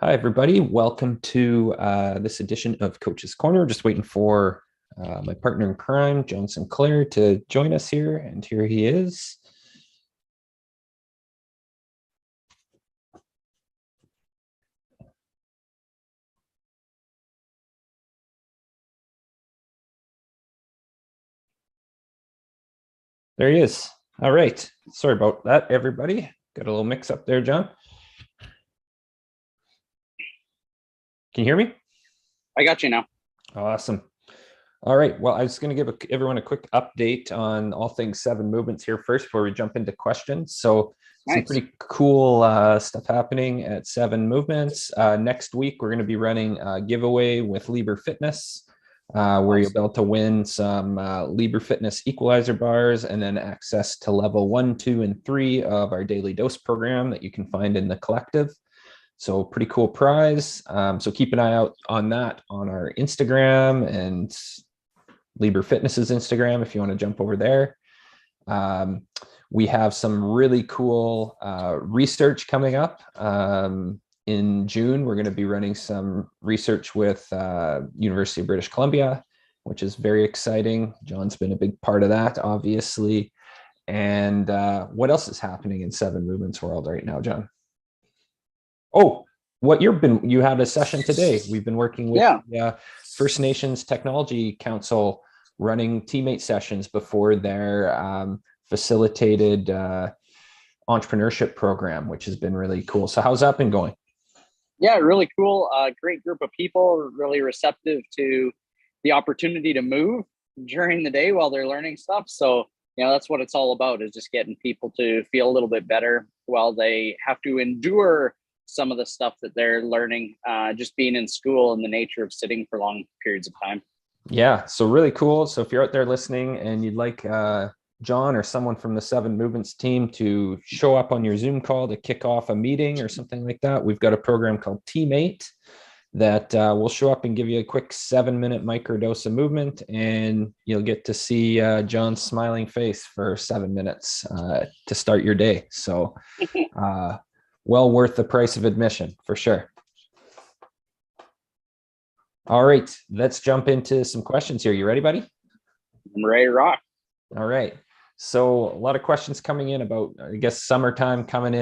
Hi, everybody. Welcome to this edition of Coach's Corner. Just waiting for my partner in crime, John Sinclair, to join us here. And here he is. There he is. All right. Sorry about that, everybody. Got a little mix up there, John. Can you hear me? I got you now. Awesome. All right. Well, I was going to give everyone a quick update on all things seven movements here first before we jump into questions. So some Nice. pretty cool stuff happening at seven movements. Next week, we're going to be running a giveaway with Liber Fitness, where you'll be able to win some Liber Fitness equalizer bars and then access to level 1, 2, and 3 of our daily dose program that you can find in the collective. So pretty cool prize. So keep an eye out on that on our Instagram and Liber Fitness's Instagram if you want to jump over there. We have some really cool research coming up. In June, we're going to be running some research with University of British Columbia, which is very exciting. John's been a big part of that, obviously. And what else is happening in Seven Movements World right now, John? Oh, you had a session today. We've been working with the First Nations Technology Council running teammate sessions before their facilitated entrepreneurship program, which has been really cool. So how's that been going? Yeah, really cool. Great group of people, really receptive to the opportunity to move during the day while they're learning stuff. So, that's what it's all about, is just getting people to feel a little bit better while they have to endure some of the stuff that they're learning, just being in school and the nature of sitting for long periods of time. Yeah, so really cool. So if you're out there listening and you'd like John or someone from the Seven Movements team to show up on your Zoom call to kick off a meeting or something like that, we've got a program called Teammate that will show up and give you a quick 7-minute microdose of movement, and you'll get to see John's smiling face for 7 minutes to start your day. So well worth the price of admission for sure. All right, let's jump into some questions here. You ready, buddy? I'm ready to rock. All right. So a lot of questions coming in about, I guess, summertime coming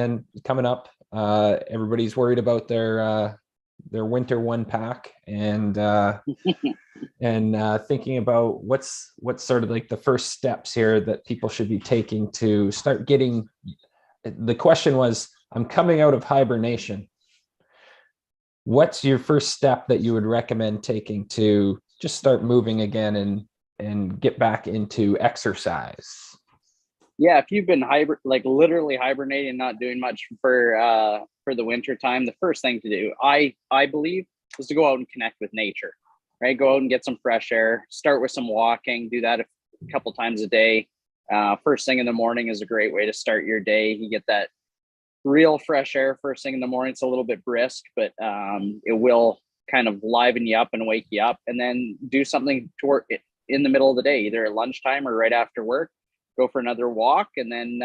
up. Everybody's worried about their winter one pack and thinking about what's sort of like the first steps here that people should be taking to start getting. The question was, I'm coming out of hibernation. What's your first step that you would recommend taking to just start moving again and get back into exercise? Yeah, if you've been literally hibernating, not doing much for the winter time, the first thing to do, I believe, is to go out and connect with nature. Right, go out and get some fresh air. Start with some walking. Do that a couple times a day. First thing in the morning is a great way to start your day. You get that real fresh air first thing in the morning. It's a little bit brisk, but it will kind of liven you up and wake you up. And then do something toward it in the middle of the day, either at lunchtime or right after work. Go for another walk, and then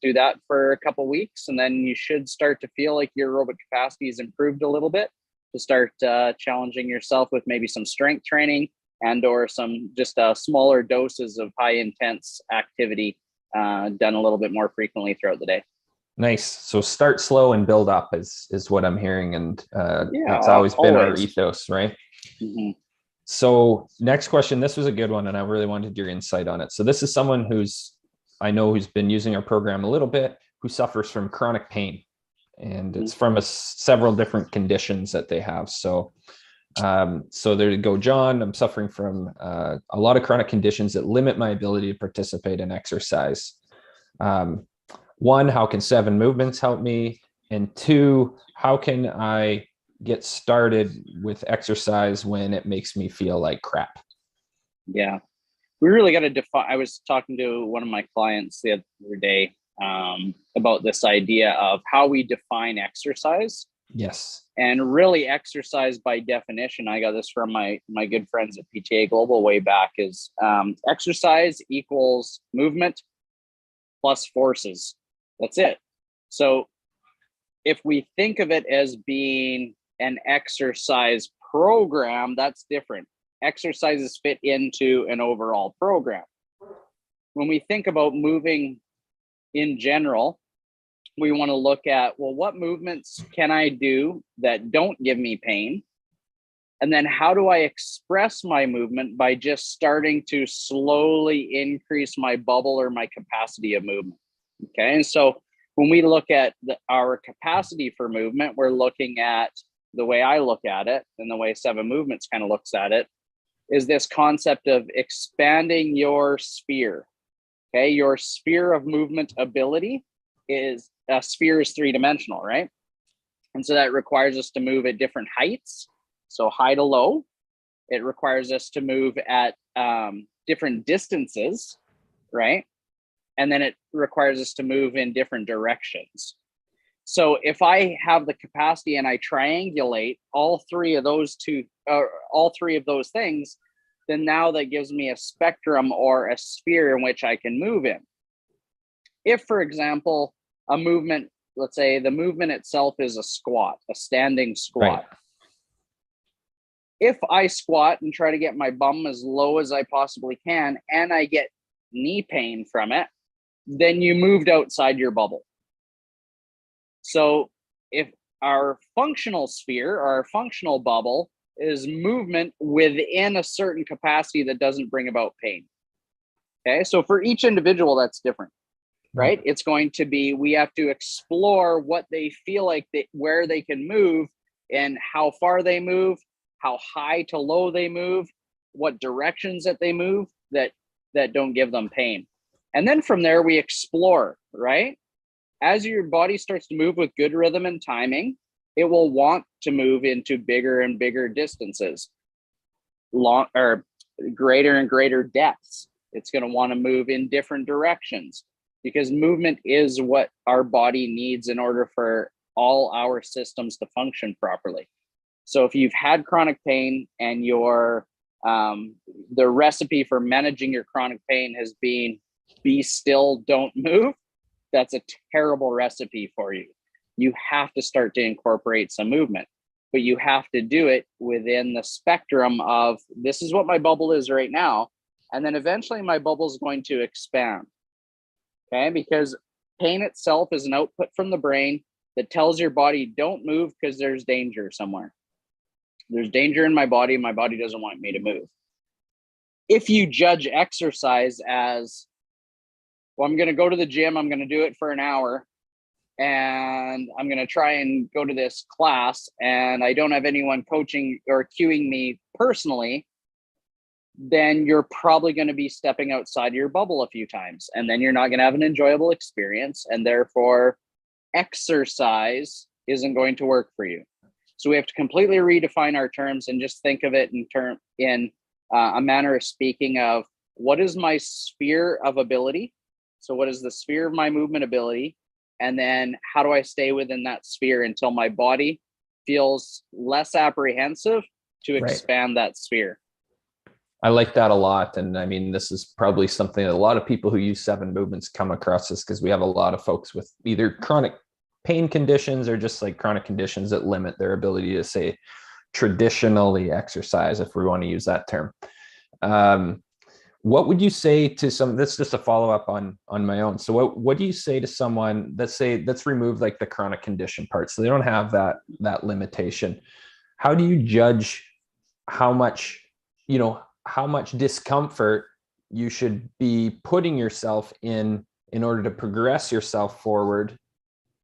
do that for a couple weeks, and then you should start to feel like your aerobic capacity is improved a little bit, to start challenging yourself with maybe some strength training and or some just smaller doses of high intense activity done a little bit more frequently throughout the day. Nice. So start slow and build up is what I'm hearing, and that's always been our ethos, right? Mm-hmm. So next question, this was a good one, and I really wanted your insight on it. So this is someone who's been using our program a little bit, who suffers from chronic pain, and it's from several different conditions that they have. So there you go, John. I'm suffering from a lot of chronic conditions that limit my ability to participate in exercise. One, how can seven movements help me? And two, how can I get started with exercise when it makes me feel like crap? Yeah, we really got to define. I was talking to one of my clients the other day about this idea of how we define exercise. Yes. And really, exercise by definition, I got this from my good friends at PTA Global way back, is exercise equals movement plus forces. That's it. So if we think of it as being an exercise program, that's different. Exercises fit into an overall program. When we think about moving in general, we want to look at, well, what movements can I do that don't give me pain? And then how do I express my movement by just starting to slowly increase my bubble or my capacity of movement? Okay. And so when we look at our capacity for movement, we're looking at, the way I look at it and the way Seven Movements kind of looks at it, is this concept of expanding your sphere. Okay. Your sphere of movement ability is, a sphere is 3-dimensional, right? And so that requires us to move at different heights. So high to low. It requires us to move at different distances, right? And then it requires us to move in different directions. So if I have the capacity and I triangulate all three of those things, then now that gives me a spectrum or a sphere in which I can move in. If, for example, a movement, let's say the movement itself is a squat, a standing squat. Right. If I squat and try to get my bum as low as I possibly can, and I get knee pain from it, then you moved outside your bubble. So if our functional sphere or our functional bubble is movement within a certain capacity that doesn't bring about pain. Okay, so for each individual, that's different, right? It's going to be, we have to explore what they feel like, where they can move and how far they move, how high to low they move, what directions that they move that don't give them pain. And then from there, we explore, right? As your body starts to move with good rhythm and timing, it will want to move into bigger and bigger distances, long or greater and greater depths. It's going to want to move in different directions, because movement is what our body needs in order for all our systems to function properly. So if you've had chronic pain and your the recipe for managing your chronic pain has been be still, don't move, that's a terrible recipe for you. You have to start to incorporate some movement, but you have to do it within the spectrum of, this is what my bubble is right now. And then eventually my bubble is going to expand. Okay, because pain itself is an output from the brain that tells your body, don't move because there's danger somewhere. There's danger in my body. My body doesn't want me to move. If you judge exercise as, well, I'm going to go to the gym, I'm going to do it for an hour, and I'm going to try and go to this class, and I don't have anyone coaching or cueing me personally, then you're probably going to be stepping outside your bubble a few times, and then you're not going to have an enjoyable experience, and therefore exercise isn't going to work for you. So we have to completely redefine our terms and just think of it in a manner of speaking of, what is my sphere of ability? So what is the sphere of my movement ability? And then how do I stay within that sphere until my body feels less apprehensive to expand that sphere? I like that a lot. And I mean, this is probably something that a lot of people who use Seven Movements come across this, because we have a lot of folks with either chronic pain conditions or just like chronic conditions that limit their ability to, say, traditionally exercise, if we want to use that term. What would you say to some, that's just a follow-up on my own. So what do you say to someone, let's remove like the chronic condition part, so they don't have that limitation. How do you judge how much discomfort you should be putting yourself in order to progress yourself forward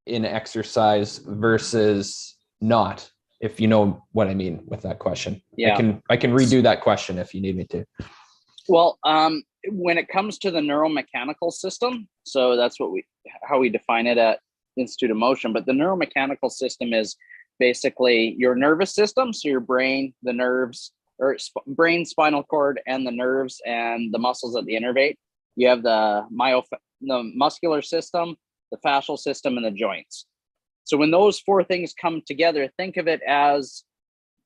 in exercise versus not, if you know what I mean with that question? Yeah. I can redo that question if you need me to. Well, when it comes to the neuromechanical system, so that's how we define it at Institute of Motion, but the neuromechanical system is basically your nervous system. So your brain, the nerves, or brain, spinal cord, and the nerves and the muscles that they innervate. You have the muscular system, the fascial system, and the joints. So when those four things come together, think of it as,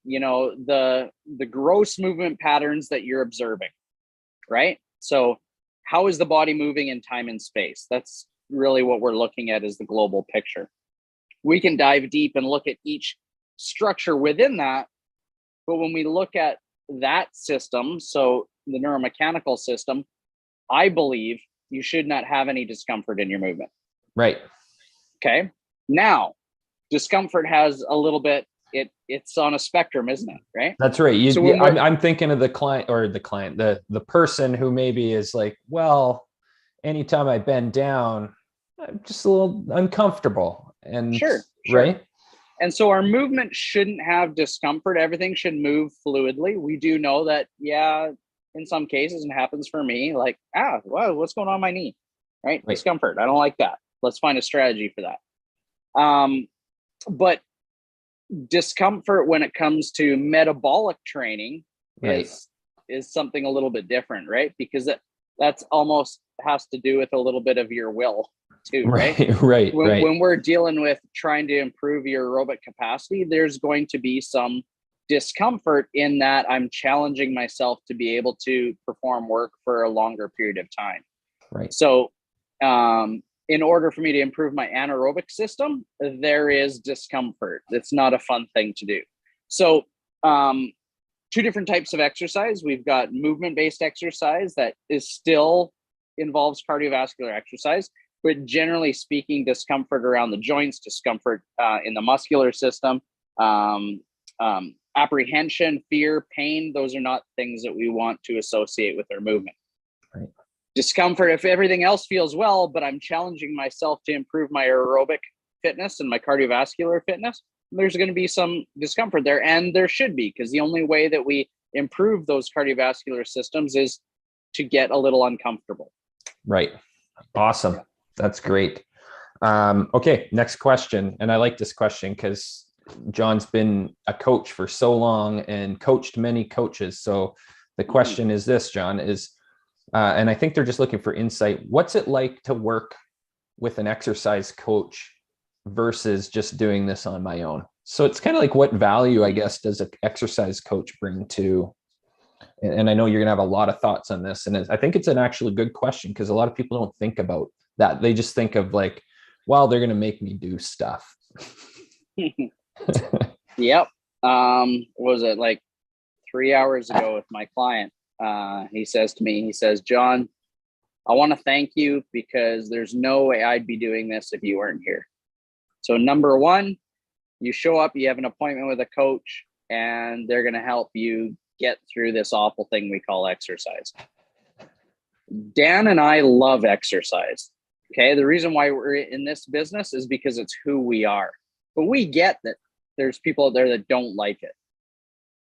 the gross movement patterns that you're observing, right? So how is the body moving in time and space? That's really what we're looking at, is the global picture. we can dive deep and look at each structure within that. But when we look at that system, so the neuromechanical system, I believe you should not have any discomfort in your movement. Right. Okay. Now, discomfort has a little bit, it's on a spectrum, isn't it? Right. That's right. So I'm thinking of the the person who maybe is like, well, anytime I bend down, I'm just a little uncomfortable. And sure. Right. And so our movement shouldn't have discomfort. Everything should move fluidly. We do know that, yeah, in some cases, and it happens for me, like, wow, what's going on my knee? Right? Discomfort. I don't like that. Let's find a strategy for that. But discomfort when it comes to metabolic training is something a little bit different, right? Because that's almost has to do with a little bit of your will too, right? When we're dealing with trying to improve your aerobic capacity, there's going to be some discomfort in that I'm challenging myself to be able to perform work for a longer period of time. Right. So in order for me to improve my anaerobic system, there is discomfort. It's not a fun thing to do. So two different types of exercise. We've got movement-based exercise that is still involves cardiovascular exercise, but generally speaking, discomfort around the joints, discomfort in the muscular system, apprehension, fear, pain, those are not things that we want to associate with our movement. Right. Discomfort, if everything else feels well, but I'm challenging myself to improve my aerobic fitness and my cardiovascular fitness, there's going to be some discomfort there. And there should be, because the only way that we improve those cardiovascular systems is to get a little uncomfortable. Right. Awesome. That's great. Okay. Next question. And I like this question because John's been a coach for so long and coached many coaches. So the question is this, John, and I think they're just looking for insight. What's it like to work with an exercise coach versus just doing this on my own? So it's kind of like, what value, I guess, does an exercise coach bring to, and I know you're going to have a lot of thoughts on this. And I think it's an actually good question because a lot of people don't think about that. They just think of like, well, they're going to make me do stuff. Yep. Was it like 3 hours ago with my client? He says to me, John, I want to thank you because there's no way I'd be doing this if you weren't here. So number one, you show up, you have an appointment with a coach, and they're going to help you get through this awful thing we call exercise. Dan and I love exercise. Okay. The reason why we're in this business is because it's who we are. But we get that there's people out there that don't like it,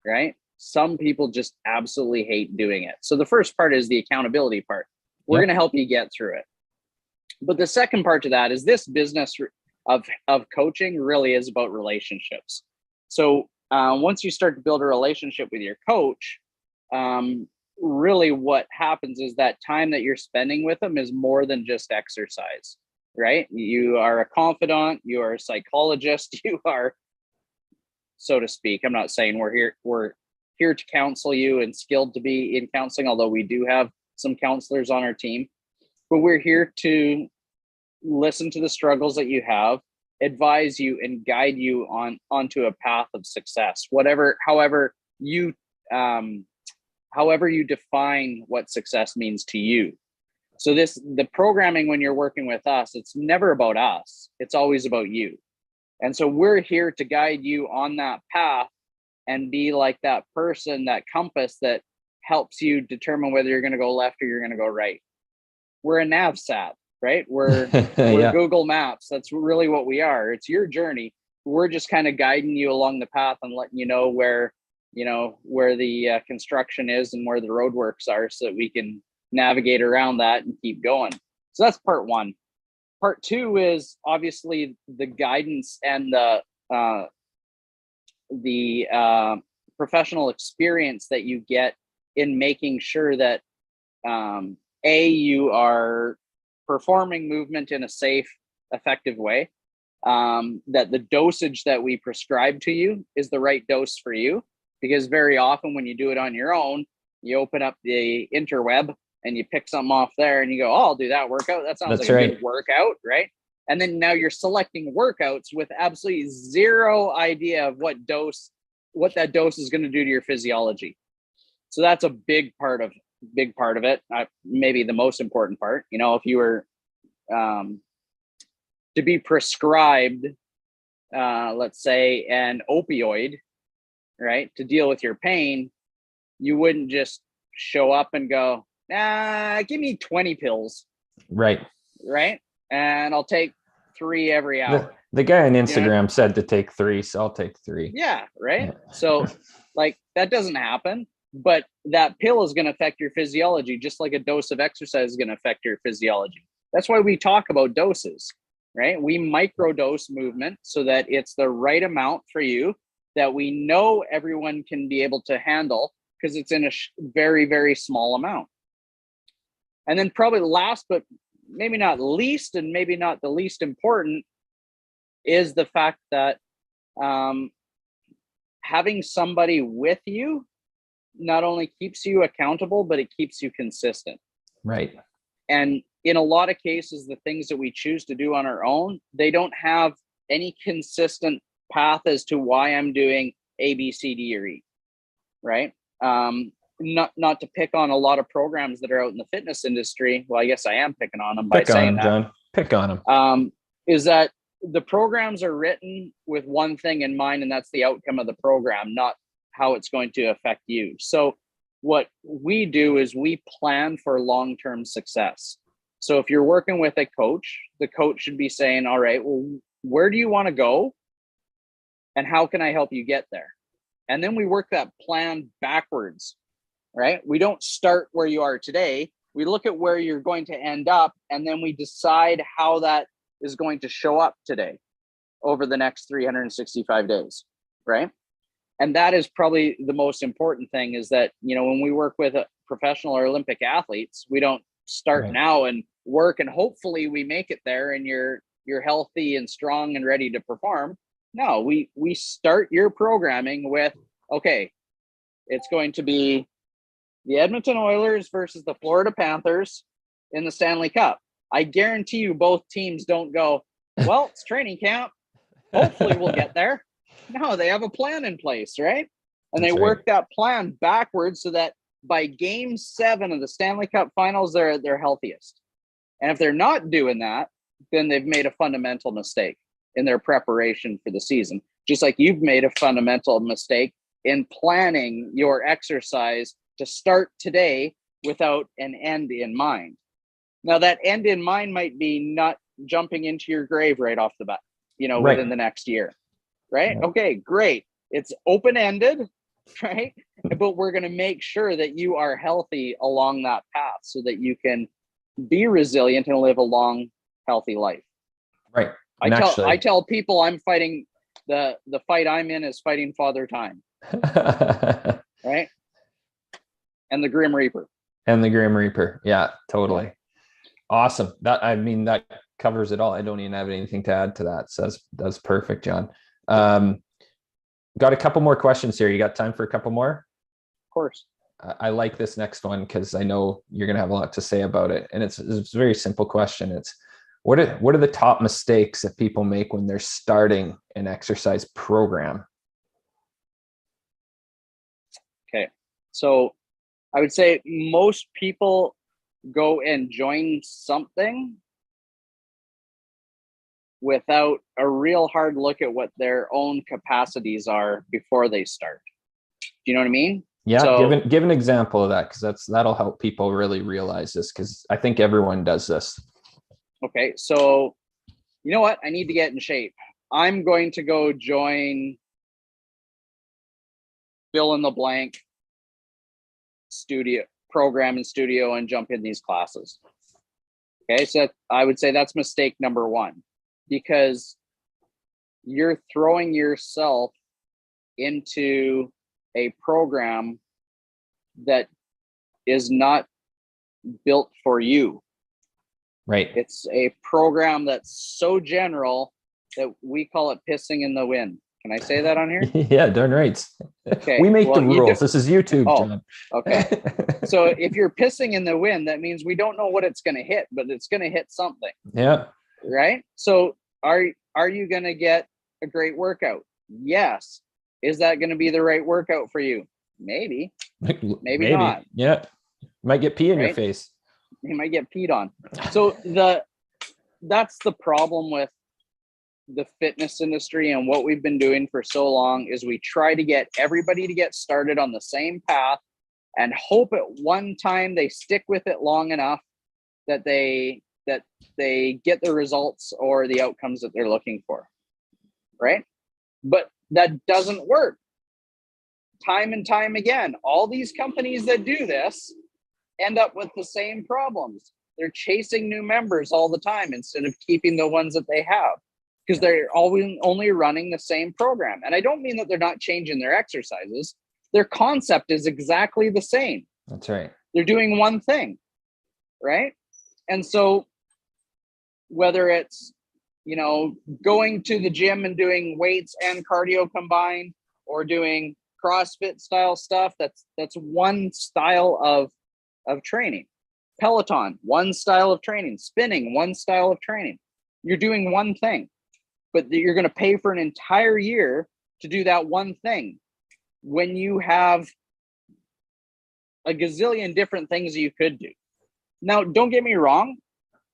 right? Some people just absolutely hate doing it. So the first part is the accountability part. We're going to help you get through it. But the second part to that is this business of coaching really is about relationships. So once you start to build a relationship with your coach, really what happens is that time that you're spending with them is more than just exercise, right? You are a confidant, you are a psychologist, you are, so to speak. I'm not saying we're here to counsel you and skilled to be in counseling, although we do have some counselors on our team, but we're here to listen to the struggles that you have, advise you and guide you onto a path of success, however you define what success means to you. So the programming, when you're working with us, it's never about us. It's always about you. And so we're here to guide you on that path and be like that person, that compass that helps you determine whether you're going to go left or you're going to go right. We're a nav-sat, right? We're Google Maps. That's really what we are. It's your journey. We're just kind of guiding you along the path and letting you know where the construction is and where the roadworks are so that we can navigate around that and keep going. So that's part one. Part two is obviously the guidance and the professional experience that you get in making sure that you are performing movement in a safe, effective way, that the dosage that we prescribe to you is the right dose for you. Because very often when you do it on your own, you open up the interweb and you pick something off there and you go, oh, I'll do that workout. That sounds like a good workout, right? And then now you're selecting workouts with absolutely zero idea of what that dose is going to do to your physiology. So that's a big part of it. Maybe the most important part, if you were to be prescribed, let's say, an opioid, right, to deal with your pain, you wouldn't just show up and go, give me 20 pills. Right. And I'll take 3 every hour. The guy on Instagram said to take 3, so I'll take 3. Yeah. Right. Yeah. So like that doesn't happen, but that pill is going to affect your physiology, just like a dose of exercise is going to affect your physiology. That's why we talk about doses, right? We microdose movement so that it's the right amount for you that we know everyone can be able to handle, because it's in a very, very small amount. And then probably last, but maybe not least, and maybe not the least important, is the fact that having somebody with you not only keeps you accountable, but it keeps you consistent. Right. And in a lot of cases, the things that we choose to do on our own, they don't have any consistent path as to why I'm doing A, B, C, D, or E. Right. Not to pick on a lot of programs that are out in the fitness industry. Well, I guess I am picking on them by saying that. John. Pick on them. Is that the programs are written with one thing in mind, and that's the outcome of the program, not how it's going to affect you. So what we do is we plan for long-term success. So if you're working with a coach, the coach should be saying, all right, well, where do you want to go? And how can I help you get there? And then we work that plan backwards, right? We don't start where you are today. We look at where you're going to end up, and then we decide how that is going to show up today over the next 365 days, right? And that is probably the most important thing, is that, when we work with professional or Olympic athletes, we don't start now and work and hopefully we make it there and you're healthy and strong and ready to perform. No, we start your programming with, okay, it's going to be the Edmonton Oilers versus the Florida Panthers in the Stanley Cup. I guarantee you both teams don't go, well, it's training camp. Hopefully we'll get there. No, they have a plan in place, right? And they work that plan backwards so that by game 7 of the Stanley Cup Finals, they're at their healthiest. And if they're not doing that, then they've made a fundamental mistake in their preparation for the season. Just like you've made a fundamental mistake in planning your exercise to start today without an end in mind. Now, that end in mind might be not jumping into your grave right off the bat, within the next year, right? Yeah. Okay, great. It's open-ended, right? But we're going to make sure that you are healthy along that path so that you can be resilient and live a long, healthy life. Right. I tell people I'm fighting the fight I'm in is fighting Father Time. Right? And the Grim Reaper. Yeah, totally. Yeah. Awesome. That covers it all. I don't even have anything to add to that. So that's perfect, John. Got a couple more questions here. You got time for a couple more? Of course. I like this next one because I know you're going to have a lot to say about it. And it's a very simple question. It's what are the top mistakes that people make when they're starting an exercise program? Okay. So I would say most people go and join something without a real hard look at what their own capacities are before they start. Do you know what I mean? Yeah, so, give an example of that, because that'll help people really realize this, because I think everyone does this. Okay, so you know what? I need to get in shape. I'm going to go join fill in the blank program and studio and jump in these classes. Okay, so I would say that's mistake number 1, because you're throwing yourself into a program that is not built for you. Right. It's a program that's so general that we call it pissing in the wind. Can I say that on here? Yeah, darn right. Okay. We make the rules. This is YouTube, John. Okay. So if you're pissing in the wind, that means we don't know what it's going to hit, but it's going to hit something. Yeah. right? So are you going to get a great workout? Yes. Is that going to be the right workout for you? Maybe not. Yeah. Might get pee in your Right? face. You might get peed on. So that's the problem with the fitness industry, and what we've been doing for so long is we try to get everybody to get started on the same path and hope at one time they stick with it long enough that they get the results or the outcomes that they're looking for, right? But that doesn't work. Time and time again, all these companies that do this end up with the same problems. They're chasing new members all the time instead of keeping the ones that they have, because they're always only running the same program. And I don't mean that they're not changing their exercises. Their concept is exactly the same. That's right. They're doing one thing, right? And so whether it's, going to the gym and doing weights and cardio combined, or doing CrossFit style stuff, that's one style of training. Peloton, one style of training. Spinning, one style of training. You're doing one thing, but you're going to pay for an entire year to do that one thing when you have a gazillion different things you could do. Now, don't get me wrong.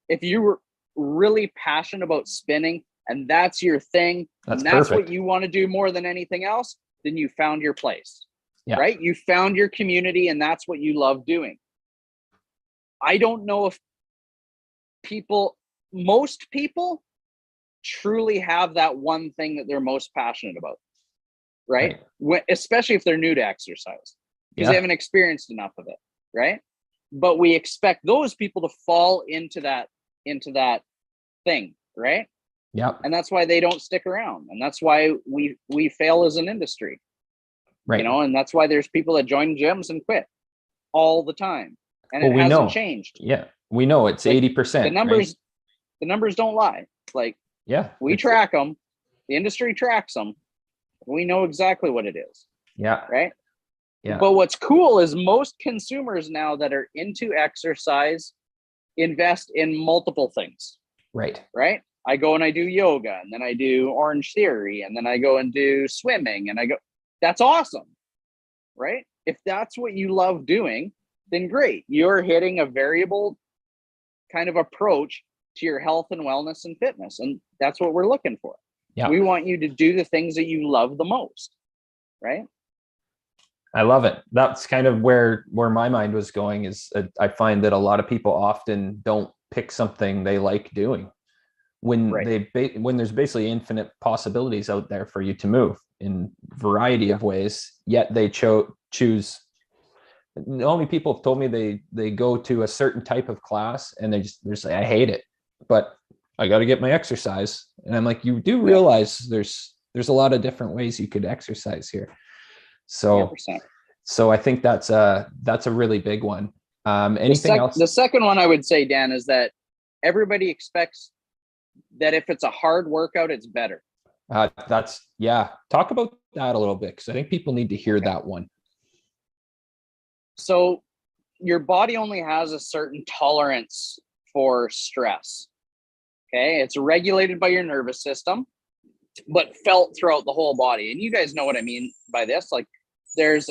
If you were really passionate about spinning and that's your thing, That's and that's perfect. what you want to do more than anything else, then you found your place, Yeah. right? You found your community and that's what you love doing. I don't know if most people truly have that one thing that they're most passionate about, right? Especially if they're new to exercise, because they haven't experienced enough of it, right? But we expect those people to fall into that thing, right? Yeah. And that's why they don't stick around, and that's why we fail as an industry, right? And that's why there's people that join gyms and quit all the time, and it hasn't changed. Yeah, we know it's 80%. The numbers don't lie. Like, we track them. The industry tracks them. We know exactly what it is. Yeah. Right. Yeah. But what's cool is most consumers now that are into exercise invest in multiple things. Right. Right. I go and I do yoga, and then I do Orange Theory, and then I go and do swimming, and that's awesome. Right. If that's what you love doing, then great. You're hitting a variable kind of approach to your health and wellness and fitness. And that's what we're looking for. Yeah. We want you to do the things that you love the most. Right. I love it. That's kind of where my mind was going, is I find that a lot of people often don't pick something they like doing when when there's basically infinite possibilities out there for you to move in variety of ways, yet they choose. Only people have told me they go to a certain type of class and they're saying, I hate it, but I got to get my exercise. And I'm like, you do realize there's a lot of different ways you could exercise here. So 100%. So I think that's a really big one. Anything else? The second one I would say, Dan, is that everybody expects that if it's a hard workout, it's better. Talk about that a little bit, because I think people need to hear that one. So your body only has a certain tolerance for stress. Okay. It's regulated by your nervous system, but felt throughout the whole body. And you guys know what I mean by this. Like, there's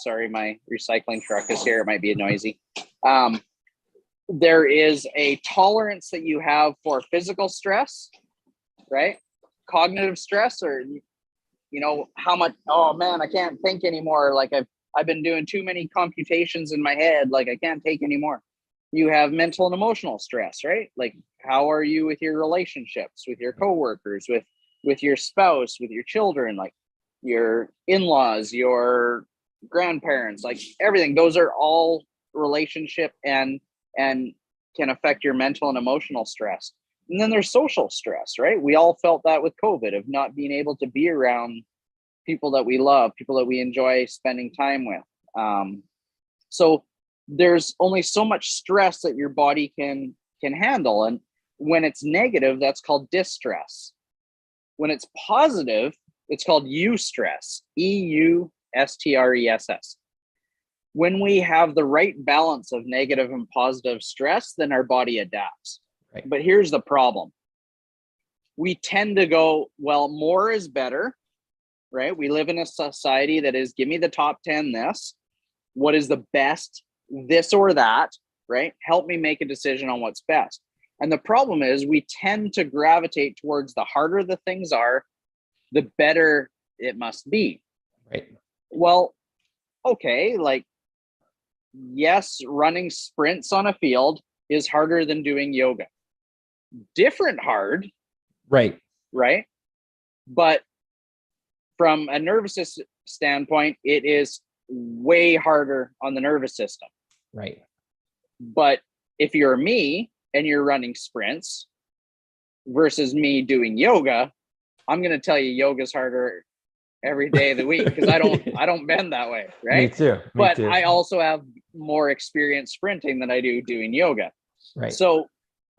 sorry, my recycling truck is here. It might be noisy. There is a tolerance that you have for physical stress, right? Cognitive stress, or, how much, oh man, I can't think anymore. Like I've been doing too many computations in my head. Like, I can't take anymore. You have mental and emotional stress, right? Like, how are you with your relationships, with your coworkers, with your spouse, with your children, like your in-laws, your grandparents, like everything. Those are all relationship and can affect your mental and emotional stress. And then there's social stress, right? We all felt that with COVID, of not being able to be around people that we love, people that we enjoy spending time with. So there's only so much stress that your body can handle. And when it's negative, that's called distress. When it's positive, it's called eustress, EUSTRESS. When we have the right balance of negative and positive stress, then our body adapts. Right. But here's the problem. we tend to go, well, more is better, right? We live in a society that is, give me the top 10 this. What is the best this or that, right? Help me make a decision on what's best. And the problem is we tend to gravitate towards the harder the things are, the better it must be. Right. Well, okay, like, yes, running sprints on a field is harder than doing yoga. Different hard. Right. Right. But from a nervous system standpoint, it is way harder on the nervous system. Right. But if you're me and you're running sprints versus me doing yoga, I'm going to tell you yoga's harder every day of the week because I don't bend that way, right? Me too. But I also have more experience sprinting than I do doing yoga. Right. So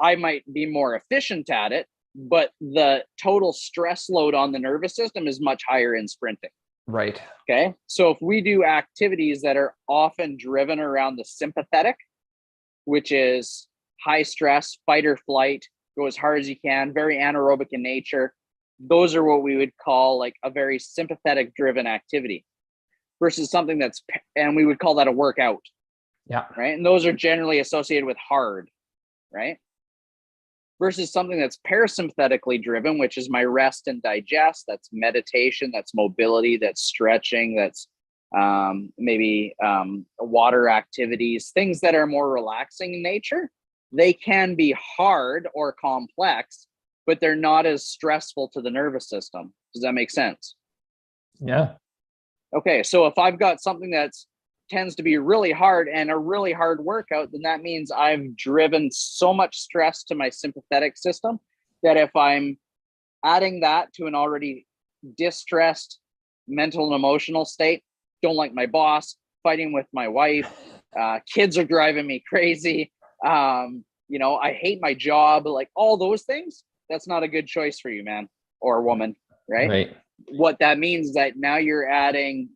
I might be more efficient at it, but the total stress load on the nervous system is much higher in sprinting. Right. Okay. So if we do activities that are often driven around the sympathetic, which is high stress, fight or flight, go as hard as you can, very anaerobic in nature, those are what we would call like a very sympathetic driven activity versus something that's, and we would call that a workout. Yeah. Right. And those are generally associated with hard, right? Versus something that's parasympathetically driven, which is my rest and digest. That's meditation, that's mobility, that's stretching, that's maybe water activities, things that are more relaxing in nature. They can be hard or complex, but they're not as stressful to the nervous system. Does that make sense? Yeah. Okay, so if I've got something that's tends to be really hard and a really hard workout, then that means I've driven so much stress to my sympathetic system that if I'm adding that to an already distressed mental and emotional state, don't like my boss, fighting with my wife, kids are driving me crazy, I hate my job, like all those things, that's not a good choice for you, man or woman, right? Right. What that means is that now you're adding,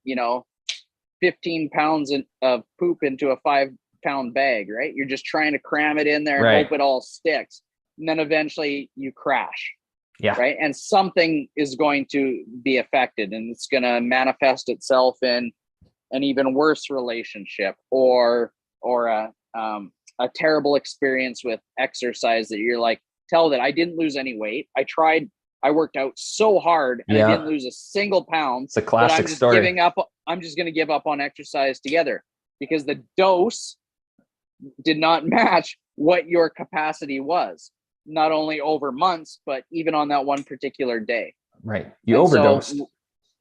15 pounds of poop into a 5-pound bag, right? You're just trying to cram it in there and Right. hope it all sticks. And then eventually you crash. Yeah. Right. And something is going to be affected and it's going to manifest itself in an even worse relationship or a terrible experience with exercise that you're like, tell that I didn't lose any weight. I worked out so hard and I didn't lose a single pound. It's a classic story. Giving up. I'm just going to give up on exercise together because the dose did not match what your capacity was, not only over months, but even on that one particular day. Right. You overdosed. So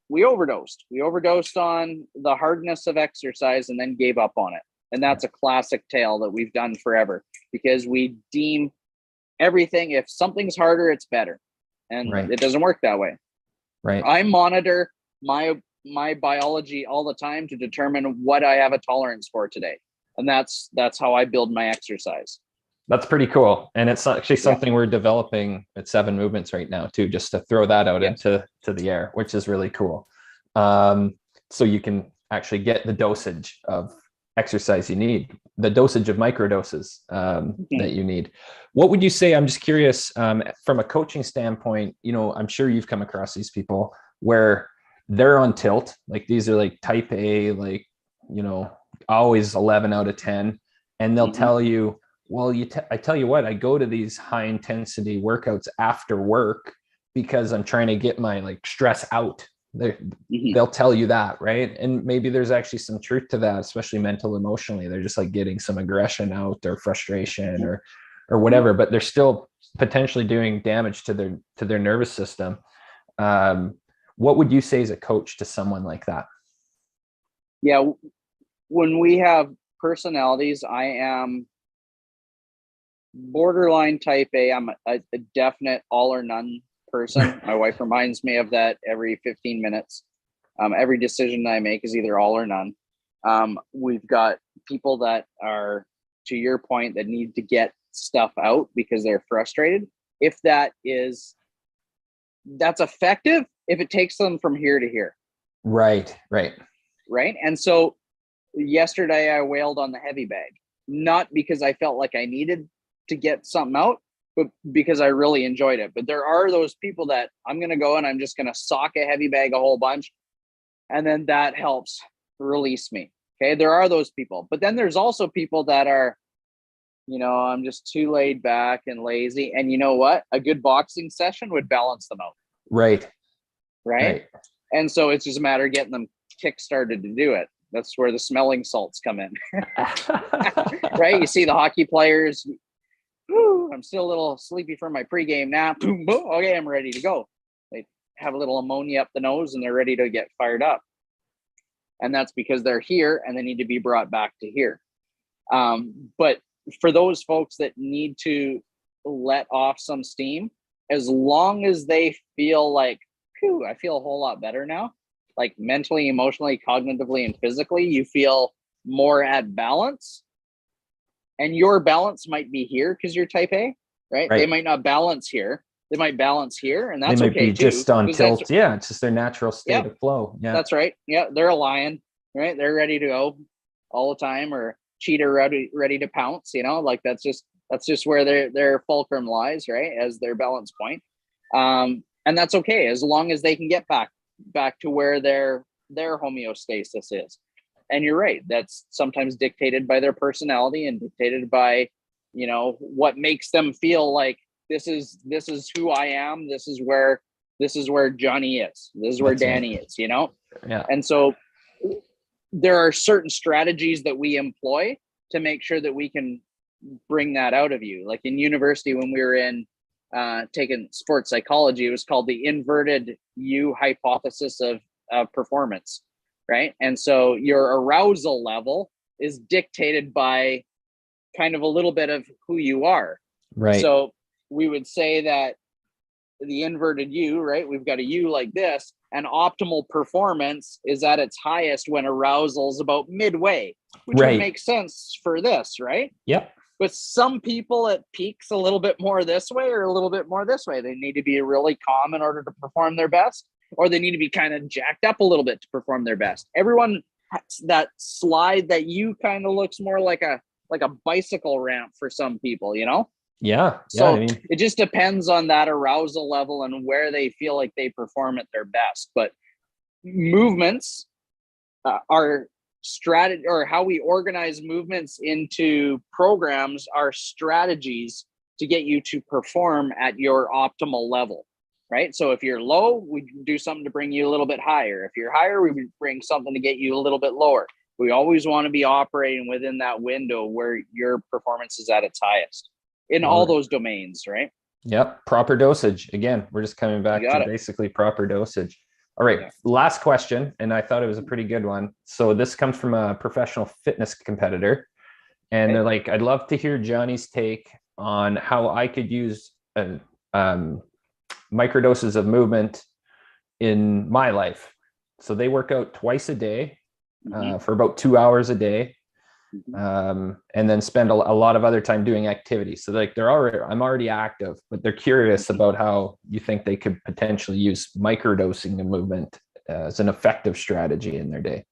we overdosed. We overdosed on the hardness of exercise and then gave up on it. And that's a classic tale that we've done forever because we deem everything, if something's harder, it's better. And it doesn't work that way. Right. I monitor my biology all the time to determine what I have a tolerance for today. And that's how I build my exercise. That's pretty cool. And it's actually something we're developing at 7 Movements right now too, just to throw that out into the air, which is really cool. So you can actually get the dosage of exercise you need, the dosage of microdoses that you need. What would you say? I'm just curious, from a coaching standpoint, I'm sure you've come across these people where they're on tilt, like these are like type A, like, always 11 out of 10. And they'll tell you, well, I tell you what, I go to these high intensity workouts after work because I'm trying to get my like stress out. They'll tell you that, right? And maybe there's actually some truth to that, especially mental, emotionally. They're just like getting some aggression out or frustration or whatever, but they're still potentially doing damage to their nervous system. What would you say as a coach to someone like that? Yeah, when we have personalities, I am borderline type A. I'm a definite all or none person. My wife reminds me of that every 15 minutes. Every decision I make is either all or none. We've got people that are, to your point, that need to get stuff out because they're frustrated. If that's effective, if it takes them from here to here. Right. And so yesterday I wailed on the heavy bag, not because I felt like I needed to get something out, but because I really enjoyed it. But there are those people that I'm going to go and I'm just going to sock a heavy bag a whole bunch. And then that helps release me. Okay. There are those people, but then there's also people that are, I'm just too laid back and lazy. And you know what? A good boxing session would balance them out. Right. And so it's just a matter of getting them kick-started to do it. That's where the smelling salts come in. Right? You see the hockey players, I'm still a little sleepy from my pregame nap. Boom, boom. Okay, I'm ready to go. They have a little ammonia up the nose and they're ready to get fired up. And that's because they're here and they need to be brought back to here. But for those folks that need to let off some steam, as long as they feel like, I feel a whole lot better now, like mentally, emotionally, cognitively, and physically, you feel more at balance. And your balance might be here because you're type A, right? They might not balance here. They might balance here, and that's they might okay be too. Just on tilt. Yeah, it's just their natural state of flow. Yeah, that's right. Yeah, they're a lion, right? They're ready to go all the time, or cheetah ready to pounce. Like that's just where their fulcrum lies, right, as their balance point. And that's okay as long as they can get back to where their homeostasis is. And you're right, that's sometimes dictated by their personality and dictated by what makes them feel like this is who I am, this is where Johnny is, this is where Danny is. Yeah. And so there are certain strategies that we employ to make sure that we can bring that out of you. Like in university, when we were in taking sports psychology, it was called the inverted U hypothesis of performance, right? And so your arousal level is dictated by kind of a little bit of who you are. Right. So we would say that the inverted U, right? We've got a U like this, and optimal performance is at its highest when arousal is about midway, which would make sense for this, right? Yep. But some people, it peaks a little bit more this way or a little bit more this way. They need to be really calm in order to perform their best, or they need to be kind of jacked up a little bit to perform their best. Everyone has that slide that you kind of looks more like a bicycle ramp for some people, Yeah. So it just depends on that arousal level and where they feel like they perform at their best. But movements are strategy, or how we organize movements into programs are strategies to get you to perform at your optimal level, right? So if you're low, we do something to bring you a little bit higher. If you're higher, we bring something to get you a little bit lower. We always want to be operating within that window where your performance is at its highest in all those domains, right? Yep. Proper dosage. Again, we're just coming back to basically proper dosage. All right. Yeah. Last question. And I thought it was a pretty good one. So this comes from a professional fitness competitor. And they're like, I'd love to hear Johnny's take on how I could use microdoses of movement in my life. So they work out twice a day for about 2 hours a day. And then spend a lot of other time doing activities. So like I'm already active, but they're curious about how you think they could potentially use microdosing of movement as an effective strategy in their day.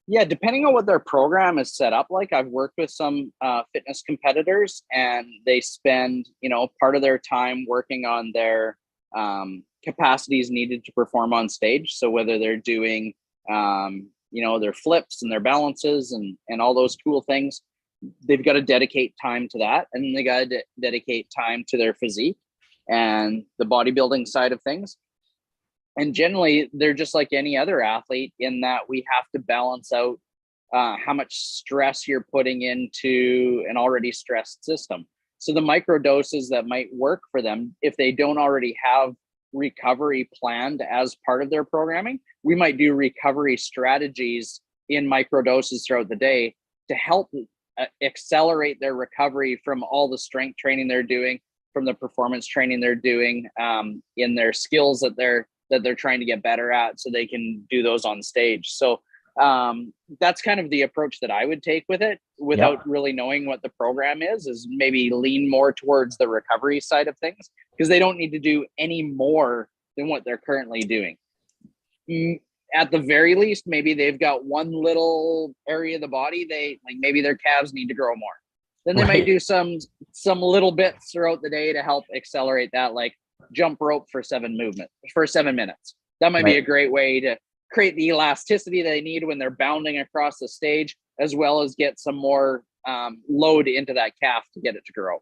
Yeah, depending on what their program is set up like. I've worked with some fitness competitors, and they spend part of their time working on their capacities needed to perform on stage. So whether they're doing their flips and their balances and all those cool things, they've got to dedicate time to that. And then they got to dedicate time to their physique and the bodybuilding side of things. And generally, they're just like any other athlete in that we have to balance out how much stress you're putting into an already stressed system. So the micro doses that might work for them, if they don't already have recovery planned as part of their programming, we might do recovery strategies in micro doses throughout the day to help accelerate their recovery from all the strength training they're doing, from the performance training they're doing, in their skills that they're trying to get better at, so they can do those on stage. So that's kind of the approach that I would take with it, without really knowing what the program is maybe lean more towards the recovery side of things, because they don't need to do any more than what they're currently doing. At the very least, maybe they've got one little area of the body, maybe their calves need to grow more. Then they might do some little bits throughout the day to help accelerate that, like jump rope for 7 minutes. That might be a great way to create the elasticity they need when they're bounding across the stage, as well as get some more load into that calf to get it to grow.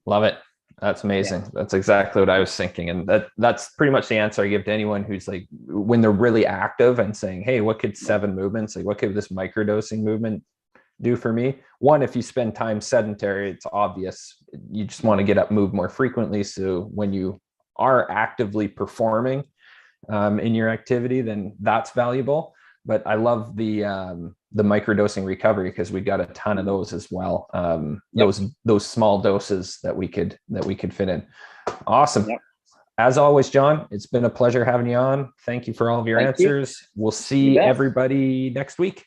Love it. That's amazing. Yeah. That's exactly what I was thinking. And that's pretty much the answer I give to anyone who's like, when they're really active and saying, hey, what could 7 movements, like what could this microdosing movement do for me? One, if you spend time sedentary, it's obvious. You just want to get up, move more frequently. So when you are actively performing in your activity, then that's valuable. But I love the microdosing recovery, because we got a ton of those as well. Those small doses that we could fit in. Awesome. Yep. As always, John, it's been a pleasure having you on. Thank you for all of your answers. We'll see everybody next week.